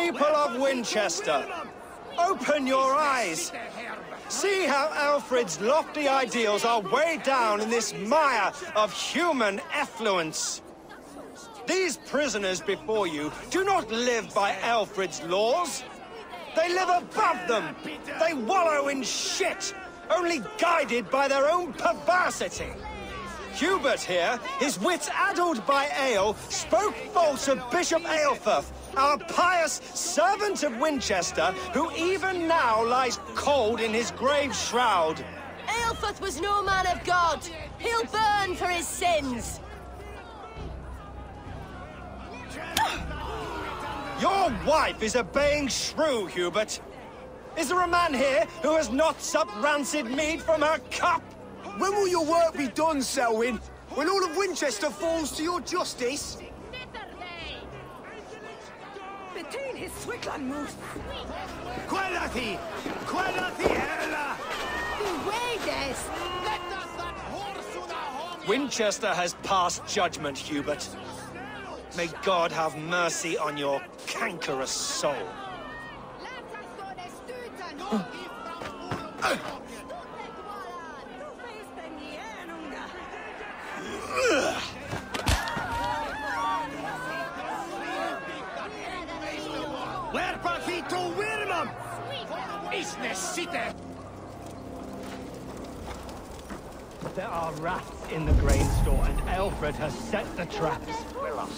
People of Winchester, open your eyes. See how Alfred's lofty ideals are weighed down in this mire of human effluence. These prisoners before you do not live by Alfred's laws. They live above them. They wallow in shit, only guided by their own perversity. Hubert here, his wits addled by ale, spoke false of Bishop Aelfirth, our pious servant of Winchester, who even now lies cold in his grave shroud. Aelfirth was no man of God. He'll burn for his sins. Your wife is a baying shrew, Hubert. Is there a man here who has not supped rancid mead from her cup? When will your work be done, Selwyn? When all of Winchester falls to your justice? Between his Swickland moves. Quality! Quality, Ella! Winchester has passed judgment, Hubert. May God have mercy on your cankerous soul. Where profito Wirmam? Isne sitte! There are rats in the grain store, and Alfred has set the traps.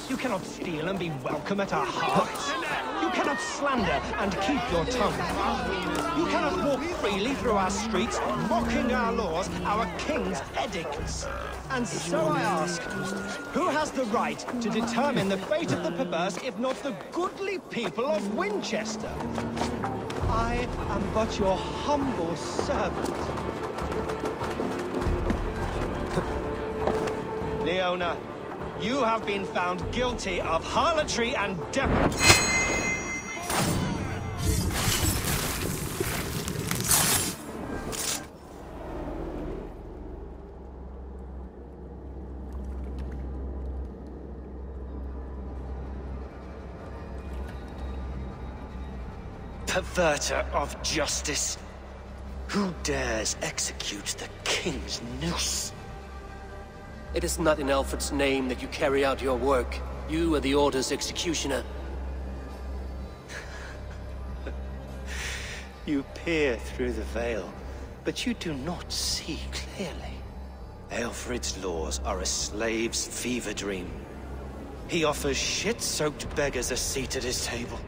You cannot steal and be welcome at our hearts. You cannot slander and keep your tongue. You cannot walk freely through our streets, mocking our laws, our king's edicts. And so I ask, who has the right to determine the fate of the perverse, if not the goodly people of Winchester? I am but your humble servant. Leona, you have been found guilty of harlotry and devilry. Perverter of justice. Who dares execute the king's noose? It is not in Alfred's name that you carry out your work. You are the Order's executioner. You peer through the veil, but you do not see clearly. Aelfred's laws are a slave's fever dream. He offers shit-soaked beggars a seat at his table,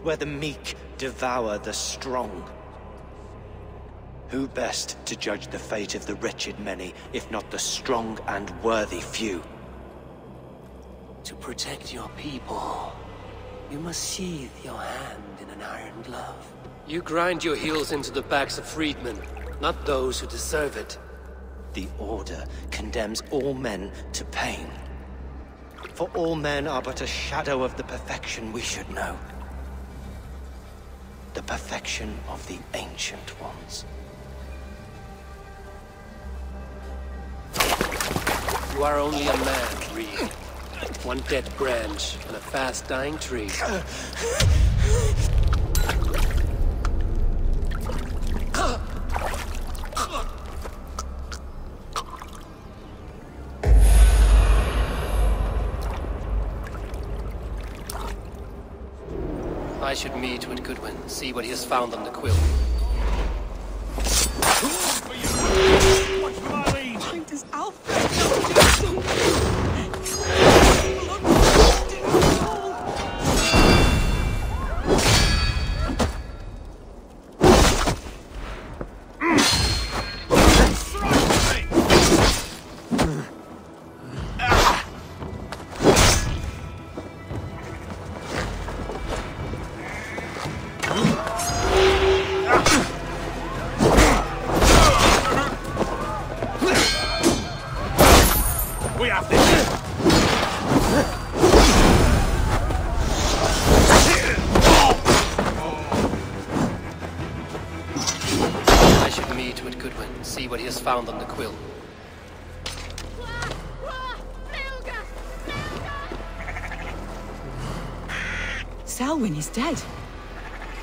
where the meek devour the strong. Who best to judge the fate of the wretched many, if not the strong and worthy few? To protect your people, you must sheathe your hand in an iron glove. You grind your heels into the backs of freedmen, not those who deserve it. The Order condemns all men to pain. For all men are but a shadow of the perfection we should know. The perfection of the Ancient Ones. You are only a man, Reed. One dead branch on a fast-dying tree. I should meet with Goodwin, see what he has found on the quill. What's my lead? Point is Alfred. Found on the quill. Selwyn is dead.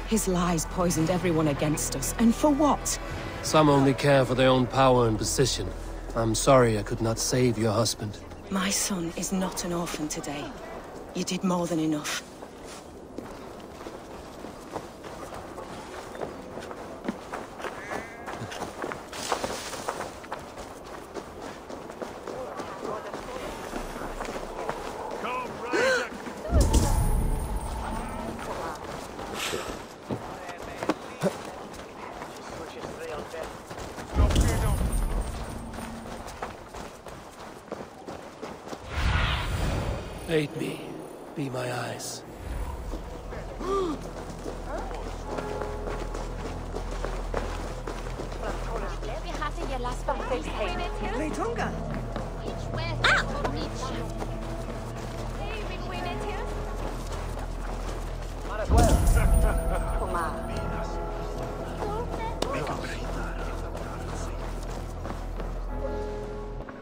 His lies poisoned everyone against us, and for what? Some only care for their own power and position. I'm sorry I could not save your husband. My son is not an orphan today. You did more than enough. Aid me. Be my eyes.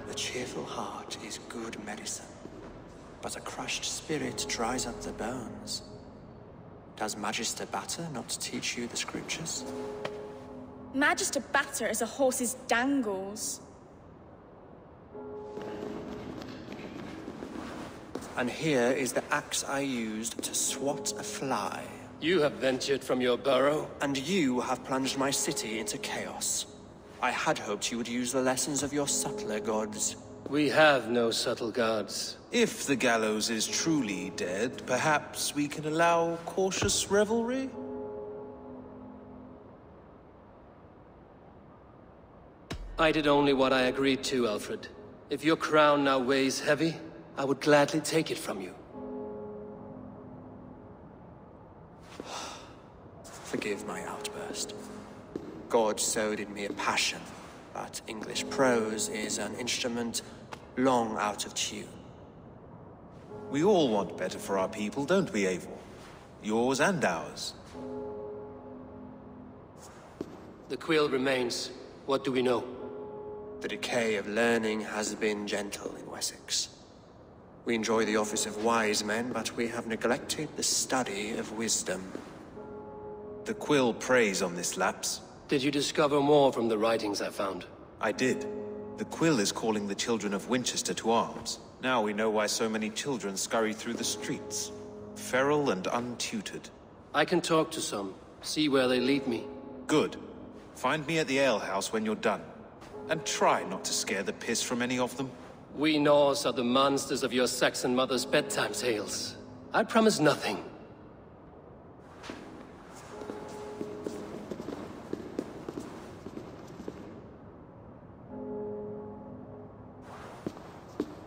A cheerful heart is good medicine, but a crushed spirit dries up the bones. Does Magister Batter not teach you the scriptures? Magister Batter is a horse's dangles. And here is the axe I used to swat a fly. You have ventured from your burrow? And you have plunged my city into chaos. I had hoped you would use the lessons of your subtler gods. We have no subtle gods. If the gallows is truly dead, perhaps we can allow cautious revelry? I did only what I agreed to, Alfred. If your crown now weighs heavy, I would gladly take it from you. Forgive my outburst. God sowed in me a passion, but English prose is an instrument long out of tune. We all want better for our people, don't we, Eivor? Yours and ours. The quill remains. What do we know? The decay of learning has been gentle in Wessex. We enjoy the office of wise men, but we have neglected the study of wisdom. The quill preys on this lapse. Did you discover more from the writings I found? I did. The quill is calling the children of Winchester to arms. Now we know why so many children scurry through the streets. Feral and untutored. I can talk to some, see where they lead me. Good. Find me at the alehouse when you're done. And try not to scare the piss from any of them. We Norse are the monsters of your Saxon mother's bedtime tales. I promise nothing.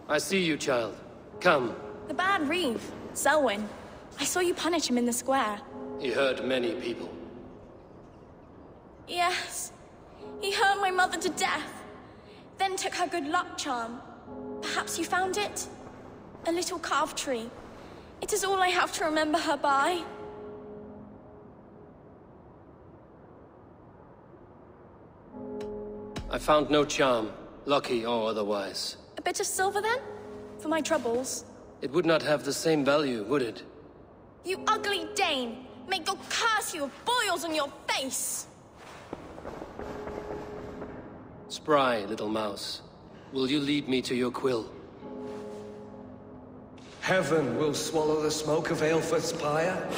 I see you, child. Come. The bad Reeve, Selwyn. I saw you punish him in the square. He hurt many people. Yes. He hurt my mother to death. Then took her good luck charm. Perhaps you found it? A little carved tree. It is all I have to remember her by. I found no charm, lucky or otherwise. A bit of silver then? For my troubles. It would not have the same value, would it? You ugly Dane! May God curse you with boils on your face! Spry, little mouse. Will you lead me to your quill? Heaven will swallow the smoke of Aelfred's pyre.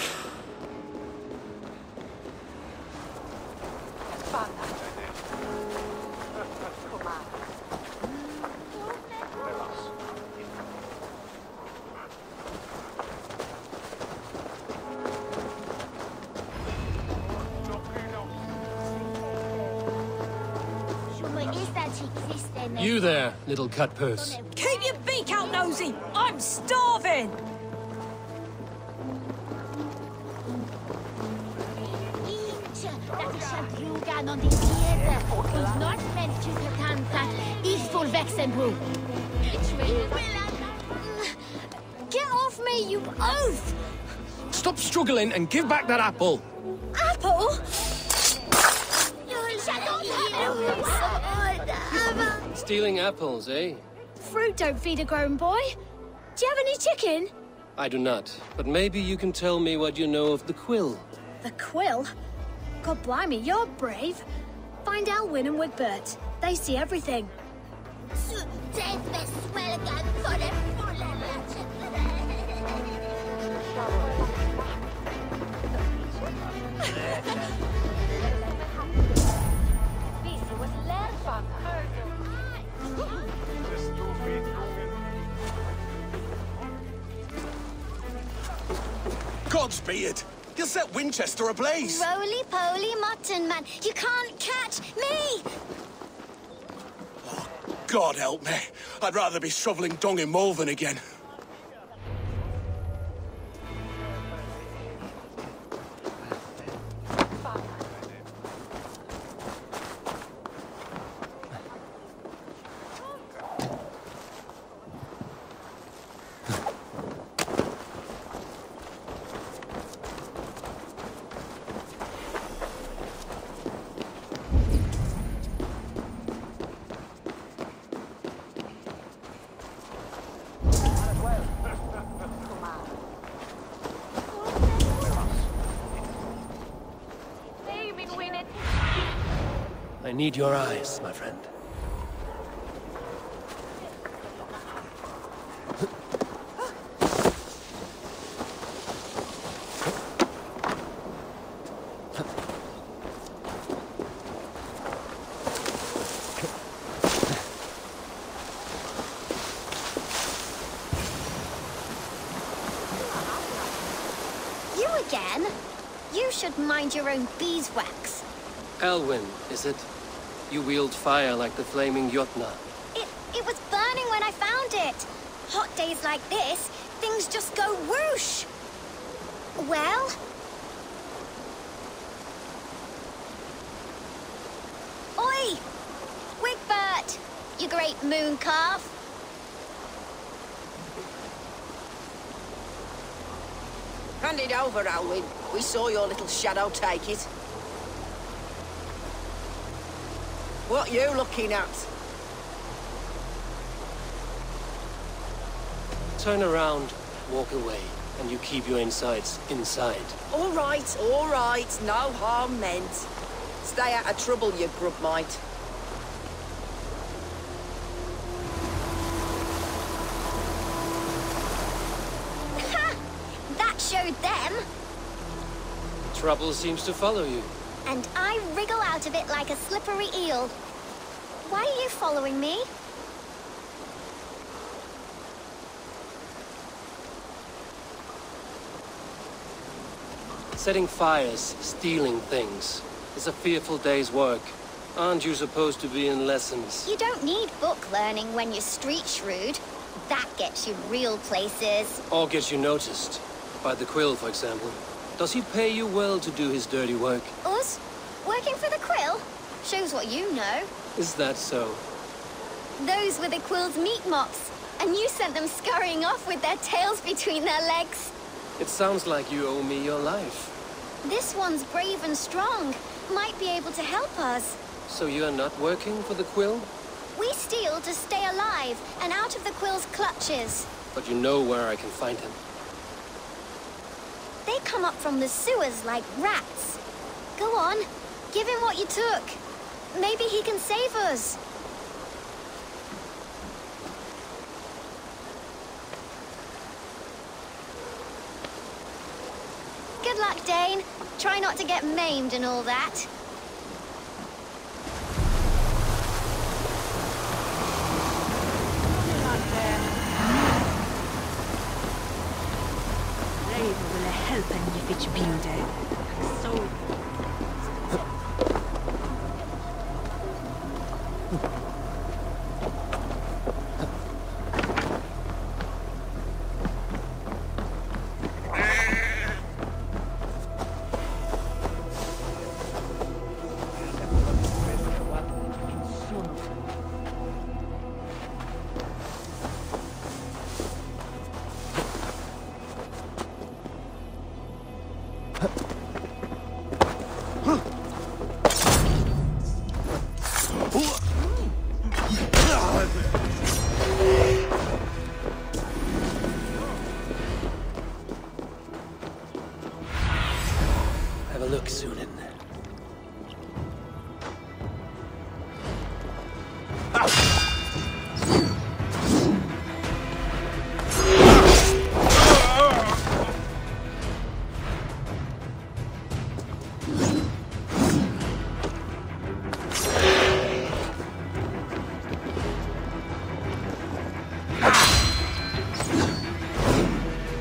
You there, little cut purse. Keep your beak out, nosy! I'm starving! Get off me, you oaf! Stop struggling and give back that apple. Apple? Stealing apples, eh? Fruit don't feed a grown boy. Do you have any chicken? I do not, but maybe you can tell me what you know of the Quill. The Quill? God blimey, you're brave. Find Elwyn and Wigbert. They see everything. Godspeed! You'll set Winchester ablaze! Roly-poly mutton man, you can't catch me! Oh, God help me. I'd rather be shoveling dung in Malvern again. I need your eyes, my friend. You again? You should mind your own beeswax. Elwyn, is it? You wield fire like the flaming Jotna. It was burning when I found it. Hot days like this, things just go whoosh. Well? Oi! Wigbert! You great moon calf. Hand it over, Elwyn. We saw your little shadow take it. What you looking at? Turn around, walk away, and you keep your insides inside. All right, no harm meant. Stay out of trouble, you grub mite. That showed them. Trouble seems to follow you. And I wriggle out of it like a slippery eel. Why are you following me? Setting fires, stealing things. It's a fearful day's work. Aren't you supposed to be in lessons? You don't need book learning when you're street shrewd. That gets you real places. Or gets you noticed. By the Quill, for example. Does he pay you well to do his dirty work? Us? Working for the Quill? Shows what you know. Is that so? Those were the Quill's meat mops, and you sent them scurrying off with their tails between their legs. It sounds like you owe me your life. This one's brave and strong. Might be able to help us. So you are not working for the Quill? We steal to stay alive and out of the Quill's clutches. But you know where I can find him. They come up from the sewers like rats. Go on, give him what you took. Maybe he can save us. Good luck, Dane. Try not to get maimed and all that.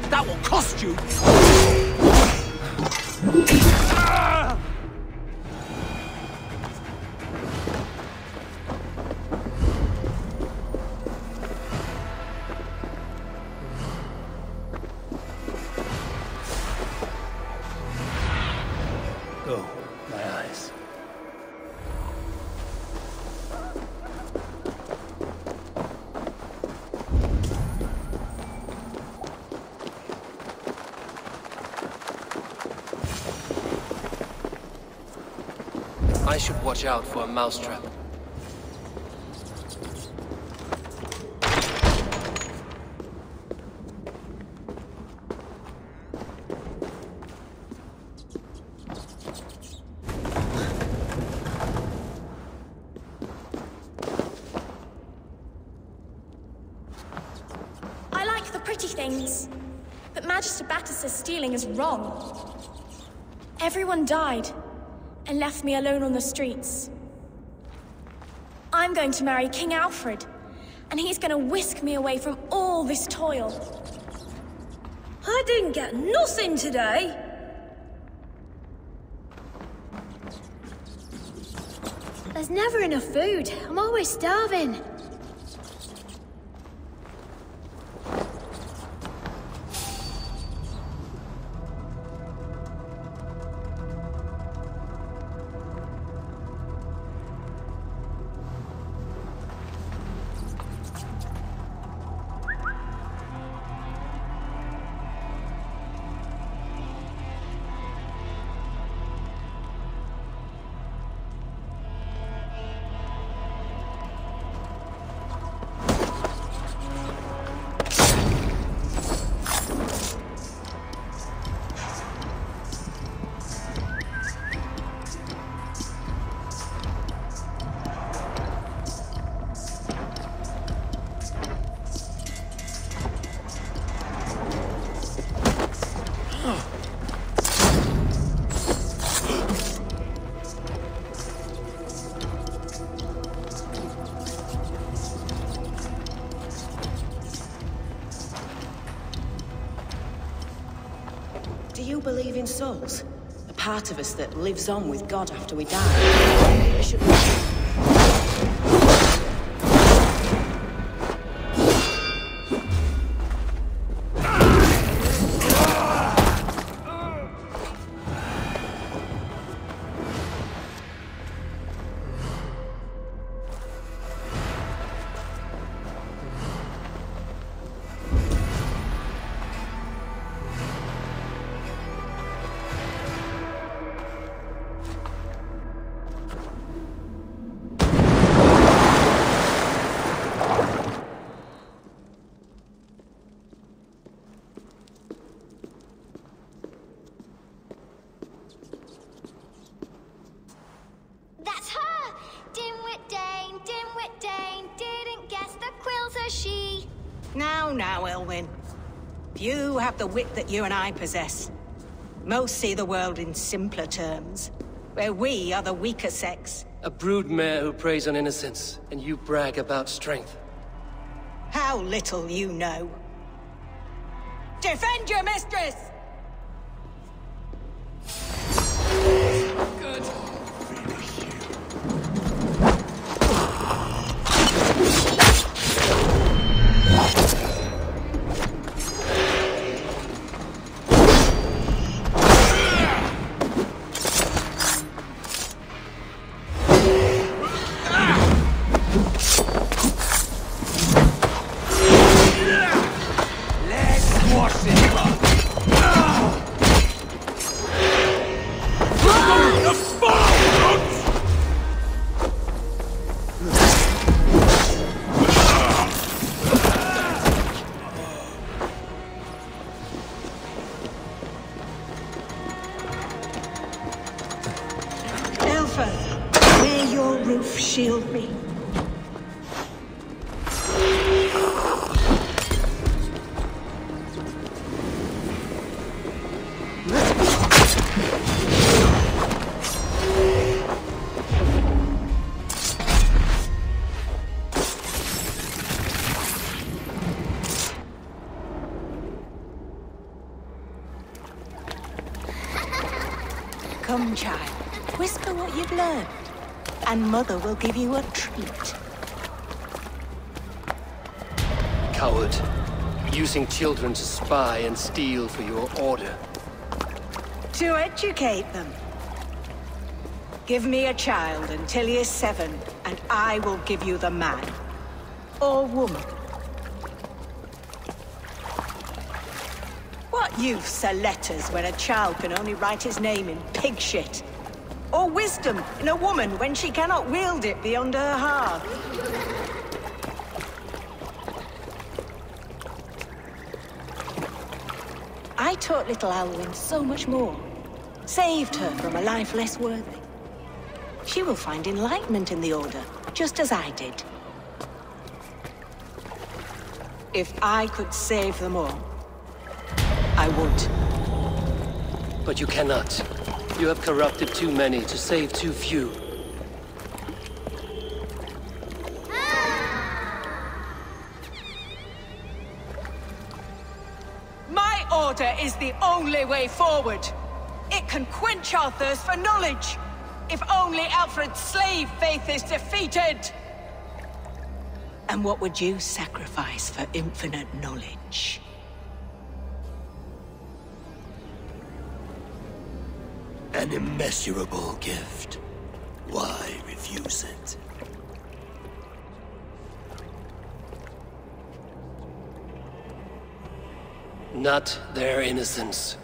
That will cost you! Oh, my eyes. I should watch out for a mousetrap. I like the pretty things, but Magister Battus' stealing is wrong. Everyone died and left me alone on the streets. I'm going to marry King Alfred, and he's going to whisk me away from all this toil. I didn't get nothing today. There's never enough food. I'm always starving. Do you believe in souls? A part of us that lives on with God after we die? That's her! Dimwit Dane, didn't guess the quill's a she. Now, Elwyn. Few have the wit that you and I possess. Most see the world in simpler terms, where we are the weaker sex. A broodmare who preys on innocence, and you brag about strength. How little you know. Defend your mistress! Good. Let's wash it up! child. Whisper what you've learned, and Mother will give you a treat. Coward. Using children to spy and steal for your order. To educate them. Give me a child until he is 7, and I will give you the man. Or woman. What use are letters when a child can only write his name in pig shit? Or wisdom in a woman when she cannot wield it beyond her heart? I taught little Alwyn so much more. Saved her from a life less worthy. She will find enlightenment in the Order, just as I did. If I could save them all, I would. But you cannot. You have corrupted too many to save too few. My order is the only way forward. It can quench our thirst for knowledge. If only Alfred's slave faith is defeated. And what would you sacrifice for infinite knowledge? An immeasurable gift. Why refuse it? Not their innocence.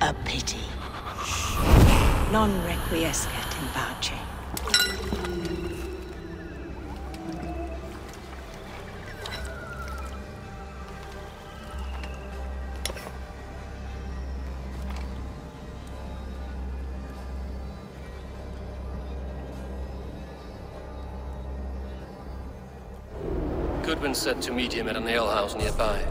A pity. Non requiescat in pace. Goodwin said to meet him at an alehouse nearby.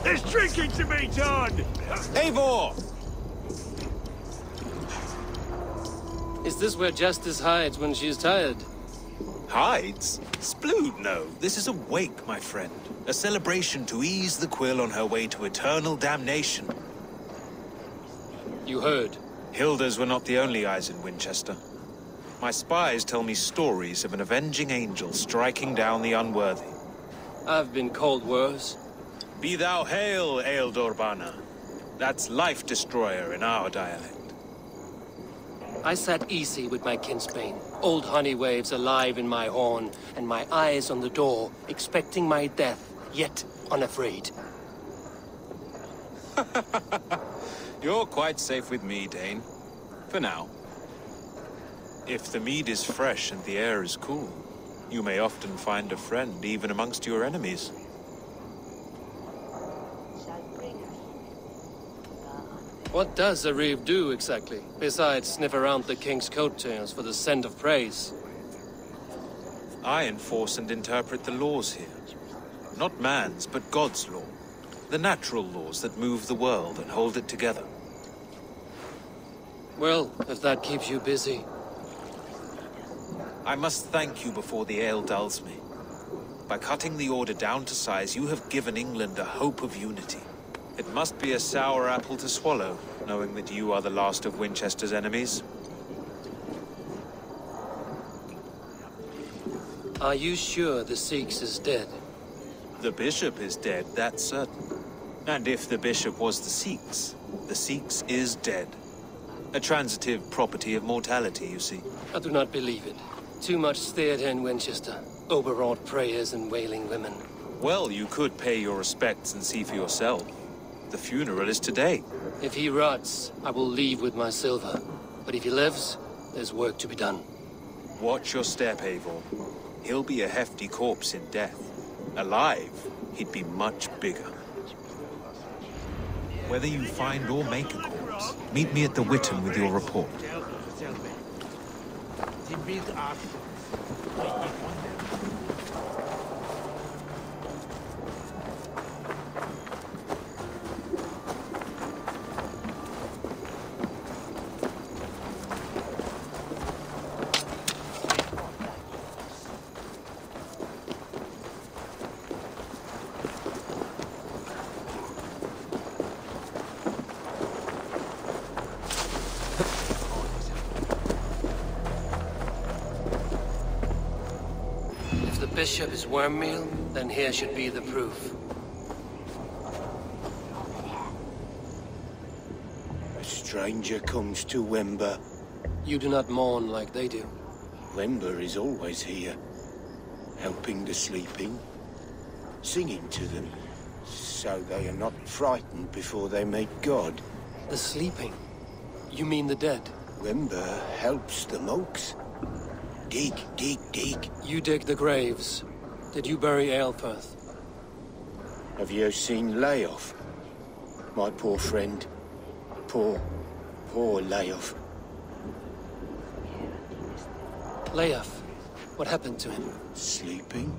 There's drinking to be done! Eivor! Is this where Justice hides when she's tired? Hides? Splood, no. This is a wake, my friend. A celebration to ease the Quill on her way to eternal damnation. You heard. Hilda's were not the only eyes in Winchester. My spies tell me stories of an avenging angel striking down the unworthy. I've been called worse. Be thou hail, Eildorbana. That's Life Destroyer in our dialect. I sat easy with my kinsbane, old honey waves alive in my horn, and my eyes on the door, expecting my death, yet unafraid. You're quite safe with me, Dane. For now. If the mead is fresh and the air is cool, you may often find a friend even amongst your enemies. What does a reeve do exactly, besides sniff around the king's coattails for the scent of praise? I enforce and interpret the laws here. Not man's, but God's law. The natural laws that move the world and hold it together. Well, if that keeps you busy. I must thank you before the ale dulls me. By cutting the order down to size, you have given England a hope of unity. It must be a sour apple to swallow, knowing that you are the last of Winchester's enemies. Are you sure the Sikhs is dead? The bishop is dead, that's certain. And if the bishop was the Sikhs is dead. A transitive property of mortality, you see. I do not believe it. Too much theatre in Winchester. Overwrought prayers and wailing women. Well, you could pay your respects and see for yourself. The funeral is today. If he rots, I will leave with my silver. But if he lives, there's work to be done. Watch your step, Eivor. He'll be a hefty corpse in death. Alive, he'd be much bigger. Whether you find or make a corpse, meet me at the Witten with your report. Bishop is worm meal, then here should be the proof. A stranger comes to Wember. You do not mourn like they do. Wember is always here, helping the sleeping, singing to them, so they are not frightened before they meet God. The sleeping? You mean the dead? Wember helps the monks. Dig, dig, dig. You dig the graves. Did you bury Aelfirth? Have you seen Layoff? My poor friend. Poor Layoff. Layoff? What happened to him? Sleeping.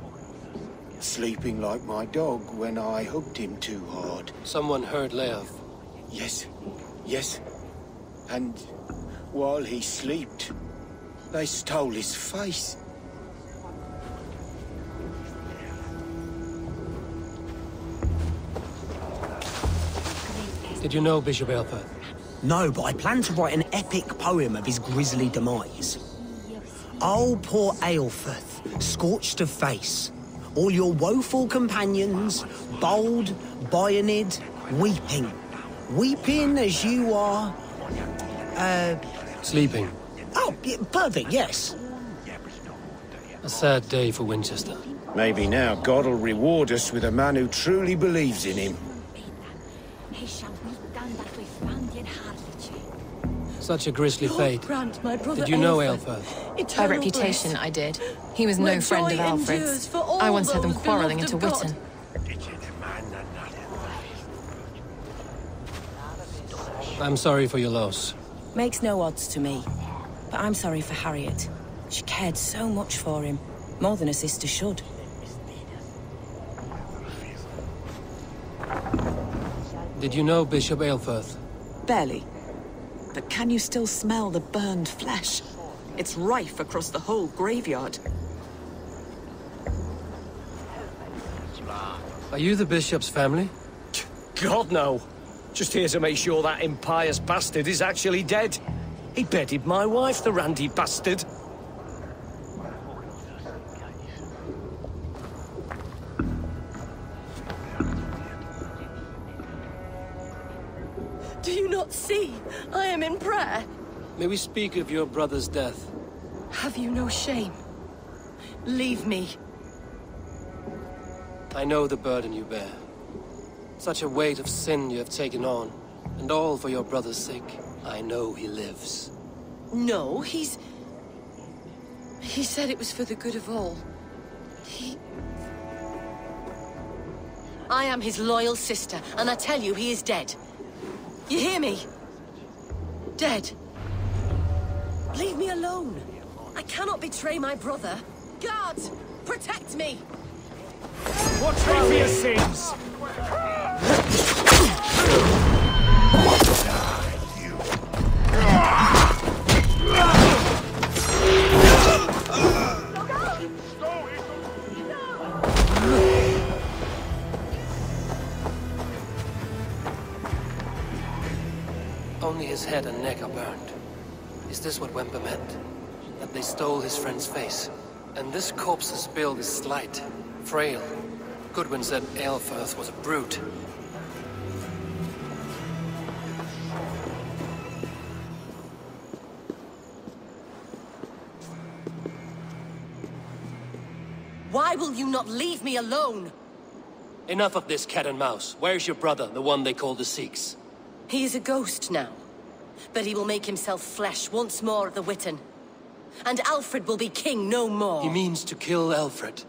Sleeping like my dog when I hugged him too hard. Someone heard Layoff? Yes. And while he slept, they stole his face. Did you know Bishop Aelfirth? No, but I plan to write an epic poem of his grisly demise. Oh, poor Aelfirth, scorched of face. All your woeful companions, bold, bayoneted, weeping. Weeping as you are... Sleeping. Oh, yeah, perfect, yes. A sad day for Winchester. Maybe now God will reward us with a man who truly believes in him. Such a grisly fate. Grant, my brother Did you know Aelfirth? By reputation, I did. He was no friend of Alfred's. I once heard them quarrelling into Witten. I'm sorry for your loss. Makes no odds to me. But I'm sorry for Harriet. She cared so much for him. More than a sister should. Did you know Bishop Aelfirth? Barely. But can you still smell the burned flesh? It's rife across the whole graveyard. Are you the bishop's family? God, no. Just here to make sure that impious bastard is actually dead. He bedded my wife, the randy bastard. Do you not see? I am in prayer. May we speak of your brother's death? Have you no shame? Leave me. I know the burden you bear. Such a weight of sin you have taken on, and all for your brother's sake. I know he lives. No, He said it was for the good of all. I am his loyal sister, and I tell you, he is dead. You hear me? Dead. Leave me alone. I cannot betray my brother. Guards, protect me! Watch out for your sins! Only his head and neck are burned. Is this what Wemper meant? That they stole his friend's face? And this corpse's build is slight, frail. Goodwin said Aelfirth was a brute. Why will you not leave me alone? Enough of this cat and mouse. Where's your brother, the one they call the Sikhs? He is a ghost now, but he will make himself flesh once more at the Witten. And Alfred will be king no more. He means to kill Alfred.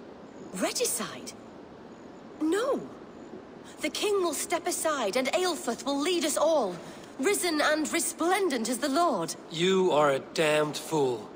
Regicide? No. The king will step aside and Aelfirth will lead us all, risen and resplendent as the Lord. You are a damned fool.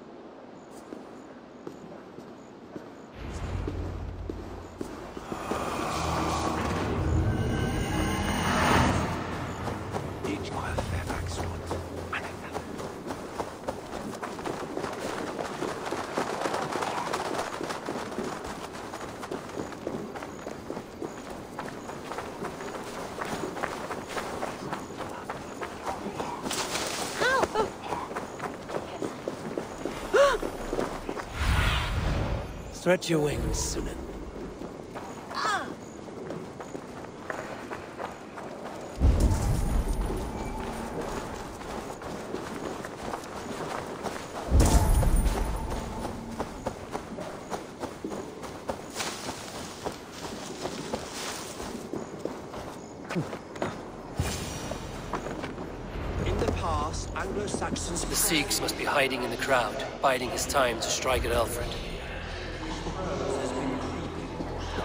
Stretch your wings, Sunan. In the past, Anglo-Saxons... The Sikhs must be hiding in the crowd, biding his time to strike at Alfred.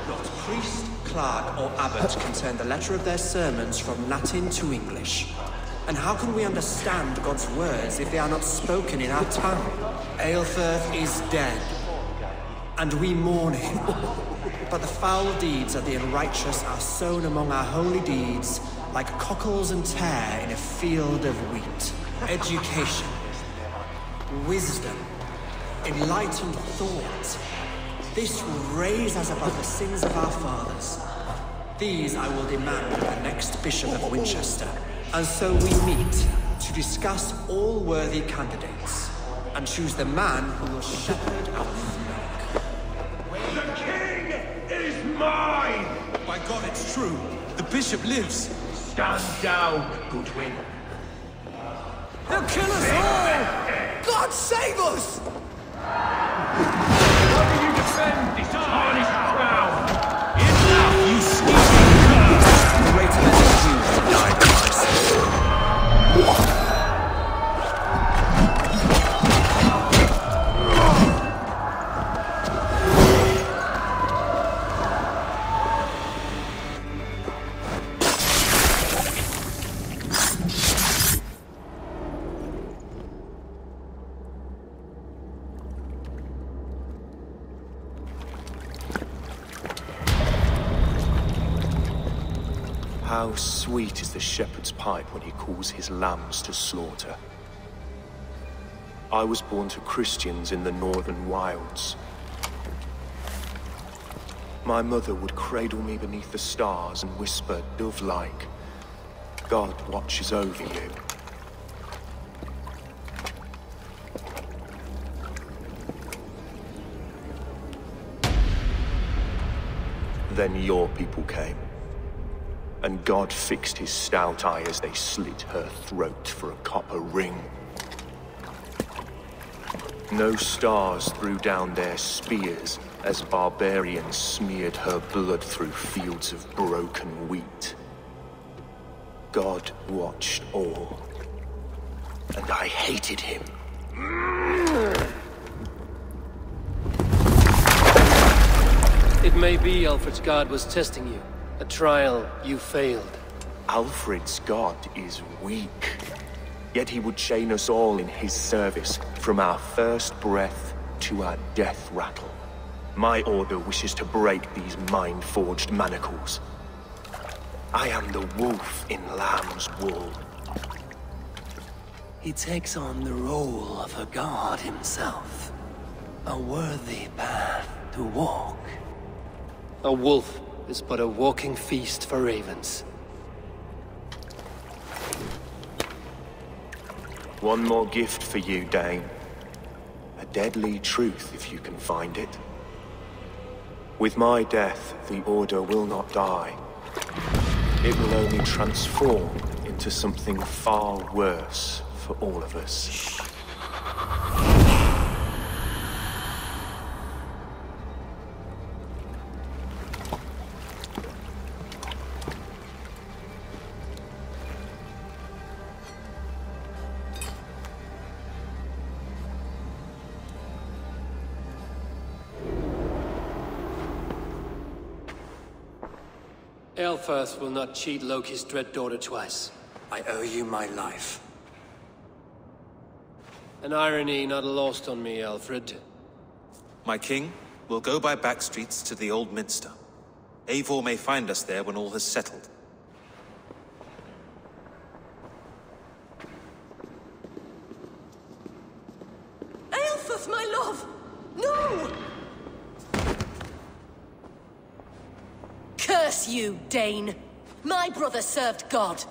Not priest, clerk, or abbot can turn the letter of their sermons from Latin to English. And how can we understand God's words if they are not spoken in our tongue? Aelfirth is dead, and we mourn him. But the foul deeds of the unrighteous are sown among our holy deeds, like cockles and tare in a field of wheat. Education, wisdom, enlightened thought. This will raise us above the sins of our fathers. These I will demand of the next Bishop of Winchester. And so we meet to discuss all worthy candidates and choose the man who will shepherd our flock. The king is mine! By God, it's true. The bishop lives. Stand down, Goodwin. They'll kill us all! God save us! How do you defend this tarnished crown? Enough, you sneaking cur! The greater men than you have died for my sake. How sweet is the shepherd's pipe when he calls his lambs to slaughter. I was born to Christians in the northern wilds. My mother would cradle me beneath the stars and whisper, dove-like, God watches over you. Then your people came. And God fixed his stout eye as they slit her throat for a copper ring. No stars threw down their spears as barbarians smeared her blood through fields of broken wheat. God watched all. And I hated him. It may be Alfred's god was testing you. A trial you failed. Alfred's god is weak. Yet he would chain us all in his service, from our first breath to our death rattle. My order wishes to break these mind-forged manacles. I am the wolf in lamb's wool. He takes on the role of a god himself. A worthy path to walk. A wolf is but a walking feast for ravens. One more gift for you, Dane. A deadly truth, if you can find it. With my death, the Order will not die. It will only transform into something far worse for all of us. Aelfirth will not cheat Loki's dread daughter twice. I owe you my life. An irony not lost on me, Alfred. My king, we'll go by back streets to the Old Minster. Eivor may find us there when all has settled. Aelfirth, my love! No! Curse you, Dane! My brother served God.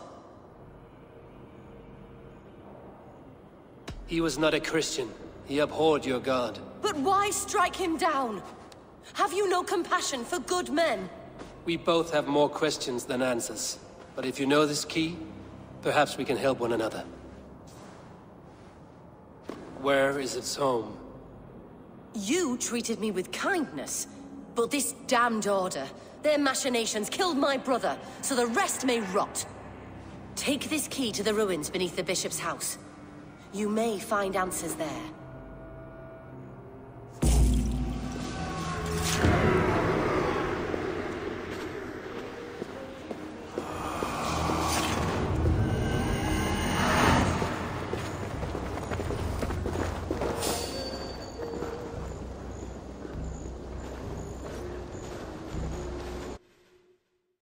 He was not a Christian. He abhorred your god. But why strike him down? Have you no compassion for good men? We both have more questions than answers. But if you know this key, perhaps we can help one another. Where is its home? You treated me with kindness, but this damned Order, their machinations killed my brother, so the rest may rot. Take this key to the ruins beneath the Bishop's house. You may find answers there.